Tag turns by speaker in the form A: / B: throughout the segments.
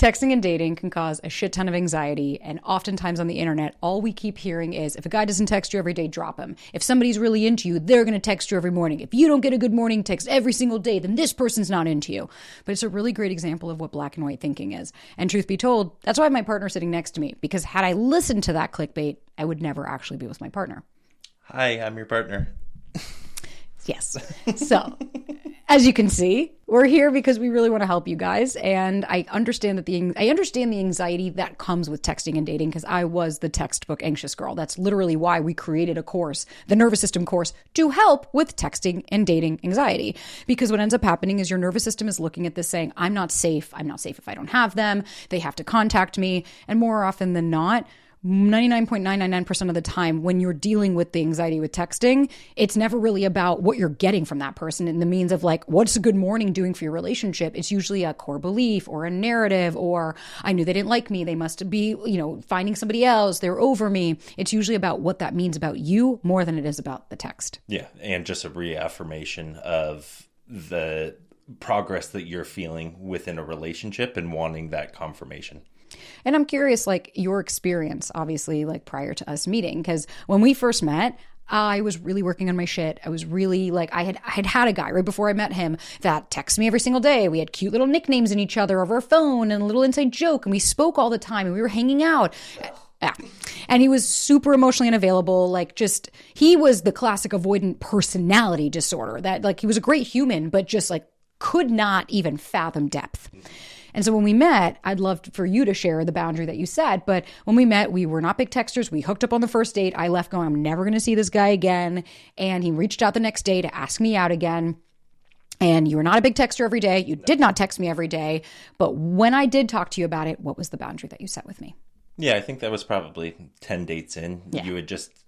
A: Texting and dating can cause a shit ton of anxiety, and oftentimes on the internet, all we keep hearing is, if a guy doesn't text you every day, drop him. If somebody's really into you, they're going to text you every morning. If you don't get a good morning text every single day, then this person's not into you. But it's a really great example of what black and white thinking is. And truth be told, that's why I have my partner sitting next to me, because had I listened to that clickbait, I would never actually be with my partner.
B: Hi, I'm your partner.
A: Yes. So, as you can see, we're here because we really want to help you guys. And I understand the anxiety that comes with texting and dating, because I was the textbook anxious girl. That's literally why we created a course, the nervous system course, to help with texting and dating anxiety. Because what ends up happening is your nervous system is looking at this saying, I'm not safe. I'm not safe if I don't have them. They have to contact me. And more often than not, 99.999% of the time when you're dealing with the anxiety with texting, it's never really about what you're getting from that person in the means of like, what's a good morning doing for your relationship? It's usually a core belief or a narrative, or I knew they didn't like me. They must be, finding somebody else. They're over me. It's usually about what that means about you more than it is about the text. Yeah.
B: And just a reaffirmation of the progress that you're feeling within a relationship and wanting that confirmation.
A: And I'm curious, like, your experience, obviously, like, prior to us meeting, because when we first met, I was really working on my shit. I was really like, I had a guy right before I met him that texted me every single day. We had cute little nicknames in each other over our phone and a little inside joke. And we spoke all the time and we were hanging out. Yeah. And he was super emotionally unavailable. He was the classic avoidant personality disorder that, like, he was a great human, but just like could not even fathom depth. And so when we met, I'd love for you to share the boundary that you set. But when we met, we were not big texters. We hooked up on the first date. I left going, I'm never going to see this guy again. And he reached out the next day to ask me out again. And you were not a big texter every day. You did not text me every day. But when I did talk to you about it, what was the boundary that you set with me?
B: Yeah, I think that was probably 10 dates in.
A: Yeah.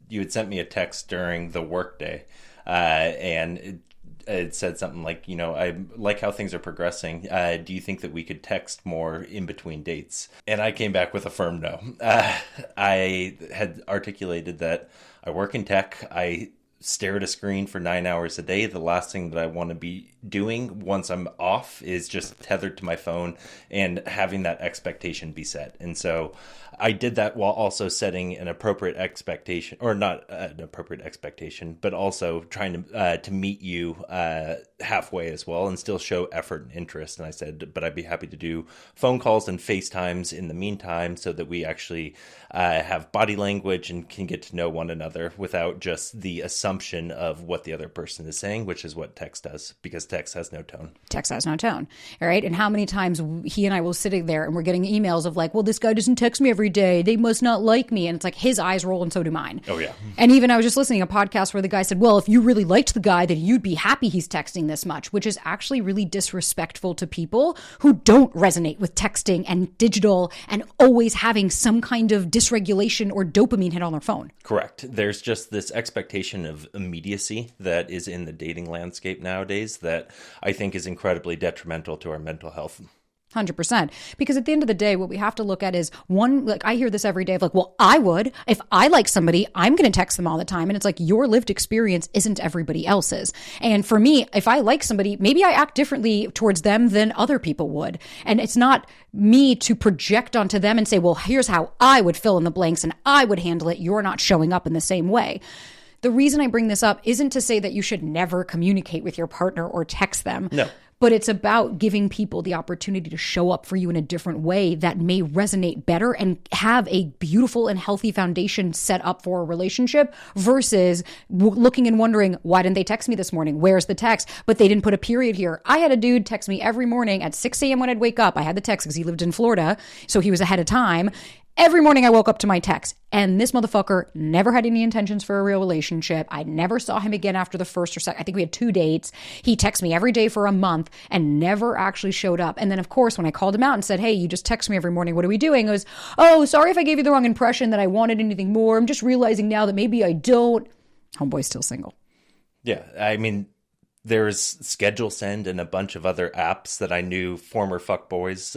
B: You had sent me a text during the workday. And it said something like, I like how things are progressing. Do you think that we could text more in between dates? And I came back with a firm no. I had articulated that I work in tech. I stare at a screen for 9 hours a day. The last thing that I want to be doing once I'm off is just tethered to my phone and having that expectation be set. And so I did that while also setting an appropriate expectation, or not an appropriate expectation, but also trying to meet you halfway as well and still show effort and interest. And I said, but I'd be happy to do phone calls and FaceTimes in the meantime so that we actually have body language and can get to know one another without just the assumption of what the other person is saying, which is what text does, because text has no tone.
A: Text has no tone. All right. And how many times he and I will sitting there and we're getting emails of like, well, this guy doesn't text me every day. They must not like me. And it's like his eyes roll and so do mine.
B: Oh, yeah.
A: And even I was just listening to a podcast where the guy said, well, if you really liked the guy, then you'd be happy he's texting this much, which is actually really disrespectful to people who don't resonate with texting and digital and always having some kind of dysregulation or dopamine hit on their phone.
B: Correct. There's just this expectation of immediacy that is in the dating landscape nowadays that I think is incredibly detrimental to our mental health.
A: 100%. Because at the end of the day, what we have to look at is one, like I hear this every day of like, well, I would, if I like somebody, I'm going to text them all the time. And it's like your lived experience isn't everybody else's. And for me, if I like somebody, maybe I act differently towards them than other people would. And it's not me to project onto them and say, well, here's how I would fill in the blanks and I would handle it. You're not showing up in the same way. The reason I bring this up isn't to say that you should never communicate with your partner or text them.
B: No.
A: But it's about giving people the opportunity to show up for you in a different way that may resonate better and have a beautiful and healthy foundation set up for a relationship versus looking and wondering, why didn't they text me this morning? Where's the text? But they didn't put a period here. I had a dude text me every morning at 6 a.m. when I'd wake up. I had the text because he lived in Florida, so he was ahead of time. Every morning I woke up to my text, and this motherfucker never had any intentions for a real relationship. I never saw him again after the first or second. I think we had 2 dates. He texted me every day for a month and never actually showed up. And then, of course, when I called him out and said, hey, you just text me every morning. What are we doing? He goes, oh, sorry if I gave you the wrong impression that I wanted anything more. I'm just realizing now that maybe I don't. Homeboy's still single.
B: Yeah, I mean, there's Schedule Send and a bunch of other apps that I knew former fuckboys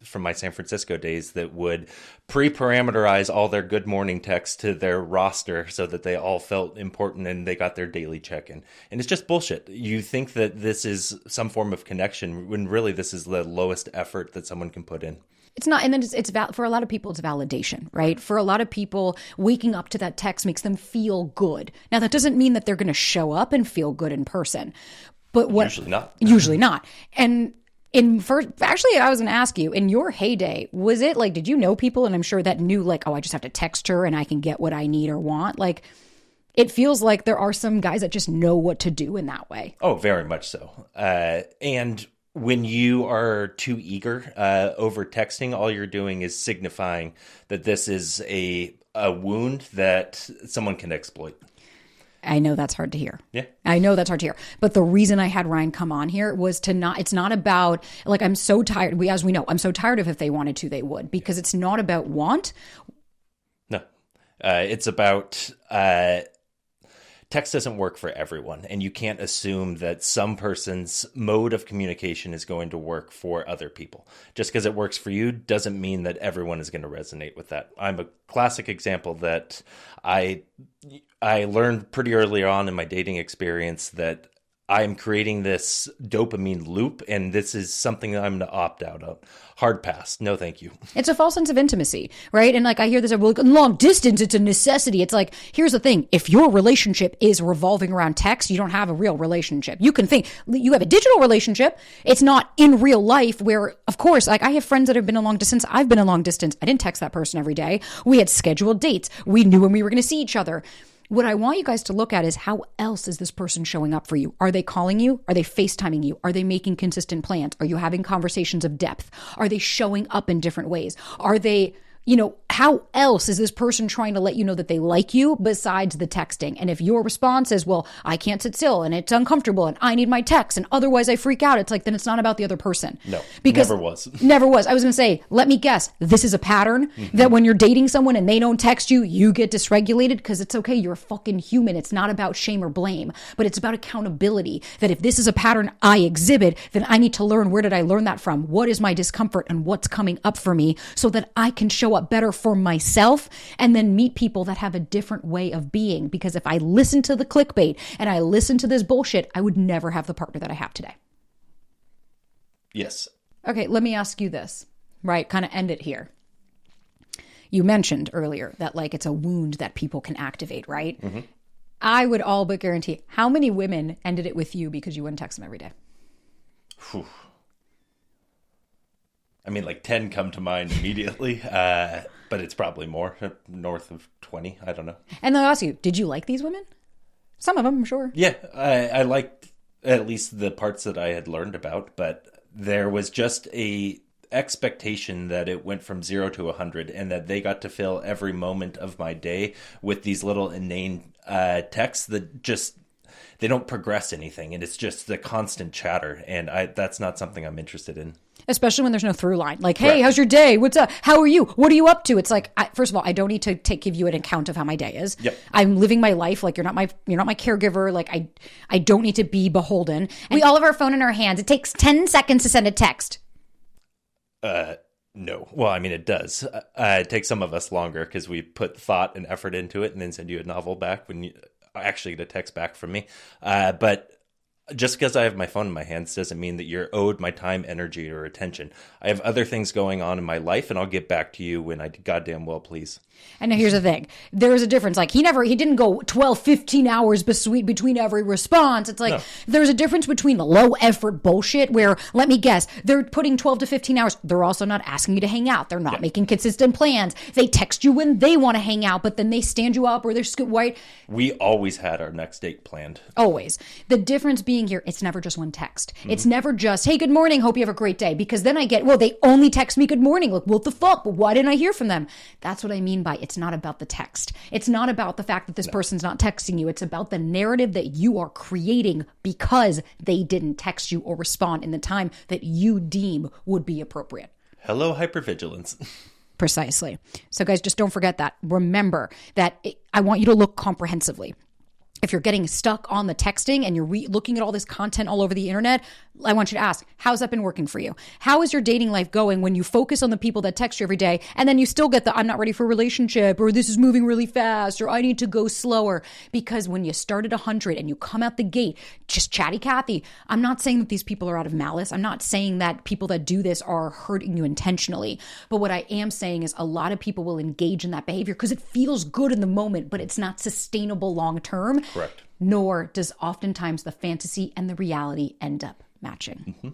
B: from my San Francisco days that would pre-parameterize all their good morning texts to their roster so that they all felt important and they got their daily check-in. And it's just bullshit. You think that this is some form of connection when really this is the lowest effort that someone can put in.
A: It's not, and then for a lot of people, it's validation, right? For a lot of people, waking up to that text makes them feel good. Now, that doesn't mean that they're going to show up and feel good in person, but
B: Usually not.
A: Usually not. And actually, I was going to ask you, in your heyday, was it like, did you know people, and I'm sure that knew like, oh, I just have to text her and I can get what I need or want? Like, it feels like there are some guys that just know what to do in that way.
B: Oh, very much so. And when you are too eager over texting, all you're doing is signifying that this is a wound that someone can exploit.
A: I know that's hard to hear.
B: Yeah.
A: I know that's hard to hear. But the reason I had Ryan come on here was it's not about, like, I'm so tired. As we know, I'm so tired of if they wanted to, they would, because it's not about want.
B: No. It's about text doesn't work for everyone, and you can't assume that some person's mode of communication is going to work for other people. Just because it works for you doesn't mean that everyone is going to resonate with that. I'm a classic example that I learned pretty early on in my dating experience that I'm creating this dopamine loop, and this is something that I'm going to opt out of. Hard pass. No, thank you.
A: It's a false sense of intimacy, right? And like I hear this, well, long distance, it's a necessity. It's like, here's the thing. If your relationship is revolving around text, you don't have a real relationship. You can think you have a digital relationship. It's not in real life where, of course, like I have friends that have been a long distance. I've been a long distance. I didn't text that person every day. We had scheduled dates. We knew when we were going to see each other. What I want you guys to look at is how else is this person showing up for you? Are they calling you? Are they FaceTiming you? Are they making consistent plans? Are you having conversations of depth? Are they showing up in different ways? Are they, how else is this person trying to let you know that they like you besides the texting? And if your response is, well, I can't sit still and it's uncomfortable and I need my text and otherwise I freak out, it's like, then it's not about the other person.
B: No,
A: because
B: never was.
A: Never was. I was going to say, let me guess, this is a pattern that when you're dating someone and they don't text you, you get dysregulated because it's okay. You're a fucking human. It's not about shame or blame, but it's about accountability. That if this is a pattern I exhibit, then I need to learn, where did I learn that from? What is my discomfort and what's coming up for me so that I can show up better for myself and then meet people that have a different way of being. Because if I listen to the clickbait and I listen to this bullshit, I would never have the partner that I have today.
B: Yes.
A: Okay, let me ask you this, right? Kind of end it here. You mentioned earlier that like it's a wound that people can activate, right? Mm-hmm. I would all but guarantee, how many women ended it with you because you wouldn't text them every day?
B: Whew. I mean, like 10 come to mind immediately, but it's probably more, north of 20. I don't know.
A: And they'll ask you, did you like these women? Some of them, I'm sure.
B: Yeah, I liked at least the parts that I had learned about, but there was just a expectation that it went from 0 to 100 and that they got to fill every moment of my day with these little inane texts that just, they don't progress anything. And it's just the constant chatter. And that's not something I'm interested in.
A: Especially when there's no through line. Like, hey,
B: Right.
A: How's your day? What's up? How are you? What are you up to? It's like, first of all, I don't need to give you an account of how my day is.
B: Yep.
A: I'm living my life. Like, you're not my caregiver. Like, I don't need to be beholden. And we all have our phone in our hands. It takes 10 seconds to send a text.
B: No. Well, I mean, it does. It takes some of us longer because we put thought and effort into it and then send you a novel back when you actually get a text back from me. But just because I have my phone in my hands doesn't mean that you're owed my time, energy, or attention. I have other things going on in my life, and I'll get back to you when I goddamn well please.
A: And now here's the thing. There is a difference. Like, he didn't go 12, 15 hours between every response. It's like, There's a difference between the low effort bullshit where, let me guess, they're putting 12 to 15 hours. They're also not asking you to hang out. They're not making consistent plans. They text you when they want to hang out, but then they stand you up or they're white.
B: We always had our next date planned.
A: Always. The difference being here, it's never just one text. Mm-hmm. It's never just, hey, good morning. Hope you have a great day. Because then I get, well, they only text me good morning. Like, what the fuck? Why didn't I hear from them? That's what I mean by it's not about the text. It's not about the fact that this person's not texting you. It's about the narrative that you are creating because they didn't text you or respond in the time that you deem would be appropriate.
B: Hello, hypervigilance.
A: Precisely. So guys, just don't forget that. Remember that I want you to look comprehensively. if you're getting stuck on the texting and you're looking at all this content all over the internet, I want you to ask, how's that been working for you? How is your dating life going when you focus on the people that text you every day and then you still get the I'm not ready for a relationship, or this is moving really fast, or I need to go slower? Because when you start at 100 and you come out the gate, just chatty Cathy, I'm not saying that these people are out of malice. I'm not saying that people that do this are hurting you intentionally. But what I am saying is a lot of people will engage in that behavior because it feels good in the moment, but it's not sustainable long term.
B: Correct.
A: Nor does oftentimes the fantasy and the reality end up matching.
B: Mm-hmm.